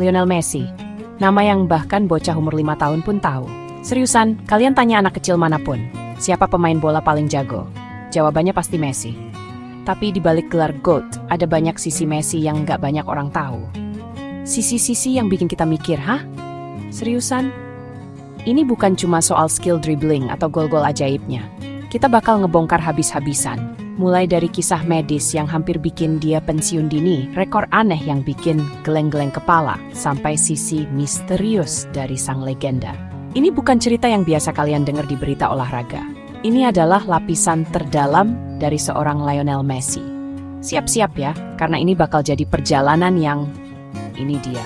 Lionel Messi. Nama yang bahkan bocah umur 5 tahun pun tahu. Seriusan, kalian tanya anak kecil manapun, siapa pemain bola paling jago? Jawabannya pasti Messi. Tapi di balik gelar GOAT, ada banyak sisi Messi yang nggak banyak orang tahu. Sisi-sisi yang bikin kita mikir, hah? Seriusan? Ini bukan cuma soal skill dribbling atau gol-gol ajaibnya. Kita bakal ngebongkar habis-habisan. Mulai dari kisah medis yang hampir bikin dia pensiun dini, rekor aneh yang bikin geleng-geleng kepala, sampai sisi misterius dari sang legenda. Ini bukan cerita yang biasa kalian dengar di berita olahraga. Ini adalah lapisan terdalam dari seorang Lionel Messi. Siap-siap ya, karena ini bakal jadi perjalanan yang... Ini dia.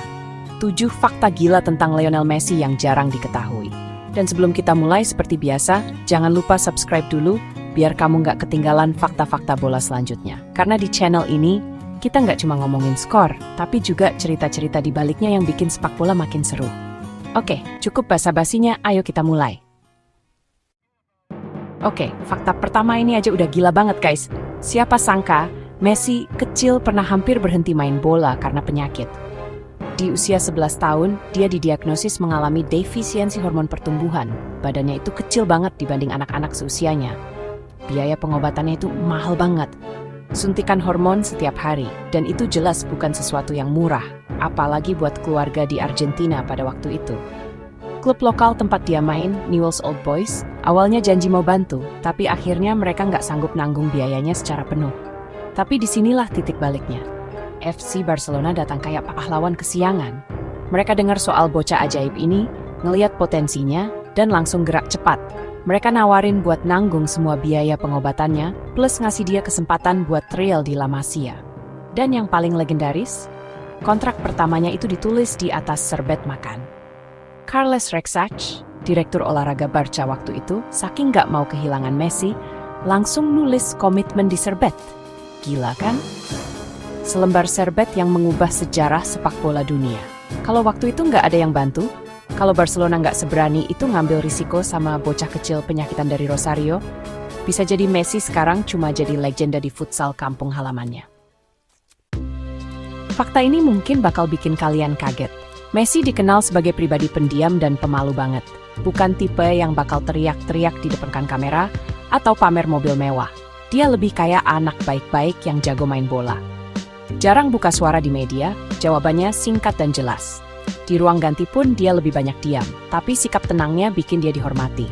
7 fakta gila tentang Lionel Messi yang jarang diketahui. Dan sebelum kita mulai, seperti biasa, jangan lupa subscribe dulu, biar kamu nggak ketinggalan fakta-fakta bola selanjutnya. Karena di channel ini, kita nggak cuma ngomongin skor, tapi juga cerita-cerita di baliknya yang bikin sepak bola makin seru. Oke, cukup basa-basinya, ayo kita mulai. Oke, fakta pertama ini aja udah gila banget guys. Siapa sangka, Messi kecil pernah hampir berhenti main bola karena penyakit. Di usia 11 tahun, dia didiagnosis mengalami defisiensi hormon pertumbuhan. Badannya itu kecil banget dibanding anak-anak seusianya. Biaya pengobatannya itu mahal banget. Suntikan hormon setiap hari, dan itu jelas bukan sesuatu yang murah, apalagi buat keluarga di Argentina pada waktu itu. Klub lokal tempat dia main, Newell's Old Boys, awalnya janji mau bantu, tapi akhirnya mereka nggak sanggup nanggung biayanya secara penuh. Tapi disinilah titik baliknya. FC Barcelona datang kayak pahlawan kesiangan. Mereka dengar soal bocah ajaib ini, ngeliat potensinya, dan langsung gerak cepat. Mereka nawarin buat nanggung semua biaya pengobatannya, plus ngasih dia kesempatan buat trial di La Masia. Dan yang paling legendaris, kontrak pertamanya itu ditulis di atas serbet makan. Carles Rexach, direktur olahraga Barca waktu itu, saking nggak mau kehilangan Messi, langsung nulis komitmen di serbet. Gila kan? Selembar serbet yang mengubah sejarah sepak bola dunia. Kalau waktu itu nggak ada yang bantu, kalau Barcelona nggak seberani itu ngambil risiko sama bocah kecil penyakitan dari Rosario, bisa jadi Messi sekarang cuma jadi legenda di futsal kampung halamannya. Fakta ini mungkin bakal bikin kalian kaget. Messi dikenal sebagai pribadi pendiam dan pemalu banget. Bukan tipe yang bakal teriak-teriak di depan kamera atau pamer mobil mewah. Dia lebih kayak anak baik-baik yang jago main bola. Jarang buka suara di media, jawabannya singkat dan jelas. Di ruang ganti pun dia lebih banyak diam, tapi sikap tenangnya bikin dia dihormati.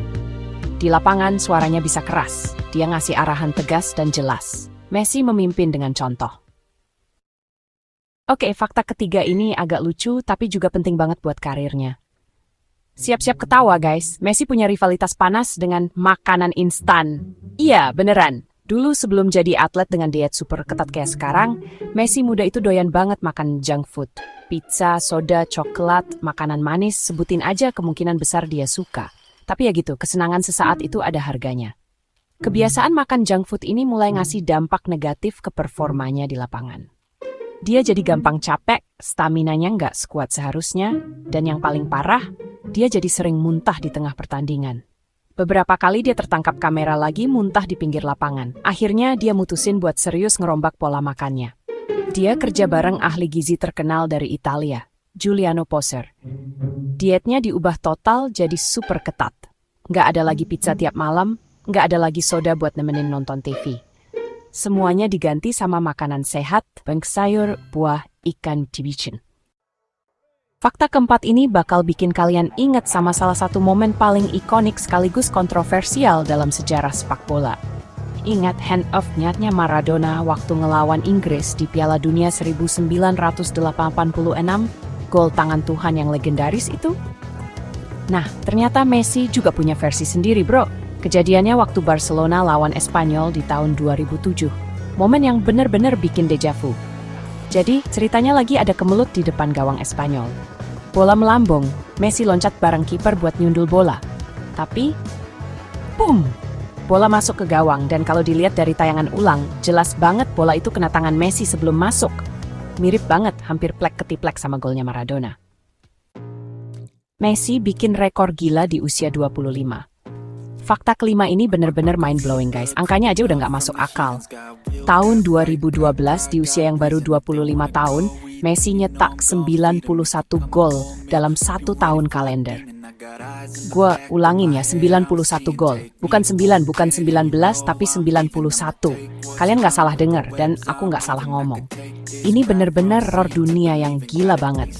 Di lapangan suaranya bisa keras, dia ngasih arahan tegas dan jelas. Messi memimpin dengan contoh. Oke, fakta ketiga ini agak lucu tapi juga penting banget buat karirnya. Siap-siap ketawa guys, Messi punya rivalitas panas dengan makanan instan. Iya, beneran. Dulu sebelum jadi atlet dengan diet super ketat kayak sekarang, Messi muda itu doyan banget makan junk food. Pizza, soda, coklat, makanan manis, sebutin aja kemungkinan besar dia suka. Tapi ya gitu, kesenangan sesaat itu ada harganya. Kebiasaan makan junk food ini mulai ngasih dampak negatif ke performanya di lapangan. Dia jadi gampang capek, staminanya nggak sekuat seharusnya, dan yang paling parah, dia jadi sering muntah di tengah pertandingan. Beberapa kali dia tertangkap kamera lagi muntah di pinggir lapangan. Akhirnya dia mutusin buat serius ngerombak pola makannya. Dia kerja bareng ahli gizi terkenal dari Italia, Giuliano Poser. Dietnya diubah total jadi super ketat. Nggak ada lagi pizza tiap malam, nggak ada lagi soda buat nemenin nonton TV. Semuanya diganti sama makanan sehat, banyak sayur, buah, ikan, cibicin. Fakta keempat ini bakal bikin kalian ingat sama salah satu momen paling ikonik sekaligus kontroversial dalam sejarah sepak bola. Ingat hand off-nya Maradona waktu ngelawan Inggris di Piala Dunia 1986, gol tangan Tuhan yang legendaris itu? Nah, ternyata Messi juga punya versi sendiri bro. Kejadiannya waktu Barcelona lawan Espanyol di tahun 2007. Momen yang bener-bener bikin deja vu. Jadi, ceritanya lagi ada kemelut di depan gawang Espanyol. Bola melambung, Messi loncat bareng kiper buat nyundul bola. Tapi, boom! Bola masuk ke gawang dan kalau dilihat dari tayangan ulang, jelas banget bola itu kena tangan Messi sebelum masuk. Mirip banget, hampir plek-ketiplek sama golnya Maradona. Messi bikin rekor gila di usia 25. Fakta kelima ini bener-bener mind-blowing guys, angkanya aja udah nggak masuk akal. Tahun 2012 di usia yang baru 25 tahun, Messi nyetak 91 gol dalam 1 tahun kalender. Gua ulangin ya, 91 gol. Bukan 9, bukan 19, tapi 91. Kalian nggak salah dengar dan aku nggak salah ngomong. Ini bener-bener rekor dunia yang gila banget.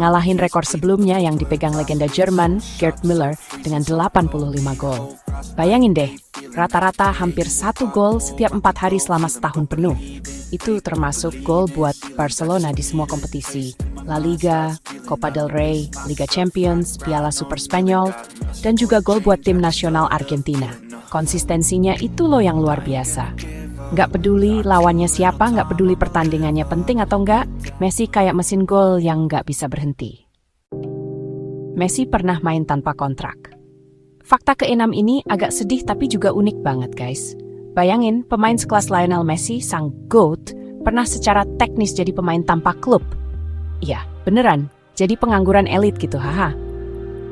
Ngalahin rekor sebelumnya yang dipegang legenda Jerman, Gerd Müller, dengan 85 gol. Bayangin deh, rata-rata hampir 1 gol setiap 4 hari selama setahun penuh. Itu termasuk gol buat Barcelona di semua kompetisi, La Liga, Copa del Rey, Liga Champions, Piala Super Spanyol, dan juga gol buat tim nasional Argentina. Konsistensinya itu loh yang luar biasa. Nggak peduli lawannya siapa, nggak peduli pertandingannya penting atau enggak, Messi kayak mesin gol yang nggak bisa berhenti. Messi pernah main tanpa kontrak. Fakta ke-6 ini agak sedih tapi juga unik banget guys. Bayangin, pemain sekelas Lionel Messi, sang GOAT, pernah secara teknis jadi pemain tanpa klub. Iya, beneran, jadi pengangguran elit gitu, haha.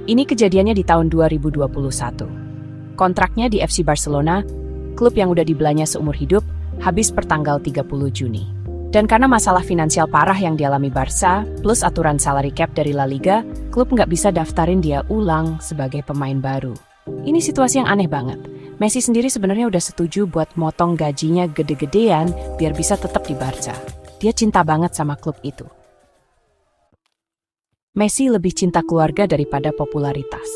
Ini kejadiannya di tahun 2021. Kontraknya di FC Barcelona, klub yang udah dibelanya seumur hidup, habis pertanggal 30 Juni. Dan karena masalah finansial parah yang dialami Barca, plus aturan salary cap dari La Liga, klub nggak bisa daftarin dia ulang sebagai pemain baru. Ini situasi yang aneh banget. Messi sendiri sebenarnya udah setuju buat motong gajinya gede-gedean biar bisa tetap di Barca. Dia cinta banget sama klub itu. Messi lebih cinta keluarga daripada popularitas.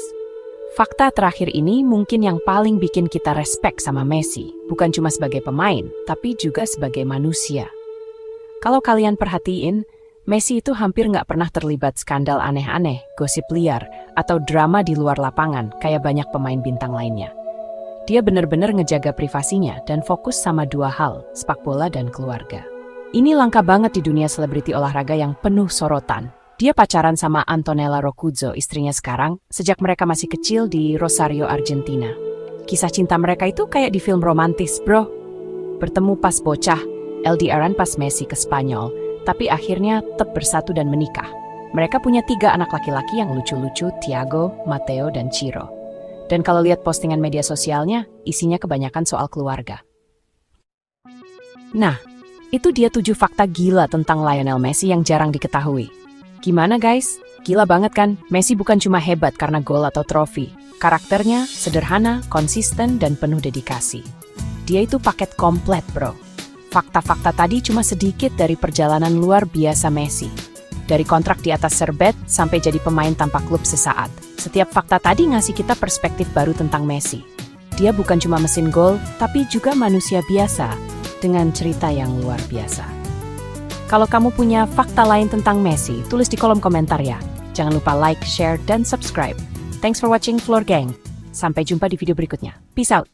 Fakta terakhir ini mungkin yang paling bikin kita respect sama Messi, bukan cuma sebagai pemain, tapi juga sebagai manusia. Kalau kalian perhatiin, Messi itu hampir nggak pernah terlibat skandal aneh-aneh, gosip liar, atau drama di luar lapangan kayak banyak pemain bintang lainnya. Dia benar-benar ngejaga privasinya dan fokus sama 2 hal, sepak bola dan keluarga. Ini langka banget di dunia selebriti olahraga yang penuh sorotan. Dia pacaran sama Antonella Roccuzzo, istrinya sekarang, sejak mereka masih kecil di Rosario, Argentina. Kisah cinta mereka itu kayak di film romantis, bro. Bertemu pas bocah, LDR-an pas Messi ke Spanyol, tapi akhirnya tetap bersatu dan menikah. Mereka punya 3 anak laki-laki yang lucu-lucu, Thiago, Matteo, dan Ciro. Dan kalau lihat postingan media sosialnya, isinya kebanyakan soal keluarga. Nah, itu dia 7 fakta gila tentang Lionel Messi yang jarang diketahui. Gimana guys? Gila banget kan? Messi bukan cuma hebat karena gol atau trofi. Karakternya sederhana, konsisten, dan penuh dedikasi. Dia itu paket komplit, bro. Fakta-fakta tadi cuma sedikit dari perjalanan luar biasa Messi. Dari kontrak di atas serbet sampai jadi pemain tanpa klub sesaat. Setiap fakta tadi ngasih kita perspektif baru tentang Messi. Dia bukan cuma mesin gol, tapi juga manusia biasa dengan cerita yang luar biasa. Kalau kamu punya fakta lain tentang Messi, tulis di kolom komentar ya. Jangan lupa like, share, dan subscribe. Thanks for watching Floor Gang. Sampai jumpa di video berikutnya. Peace out.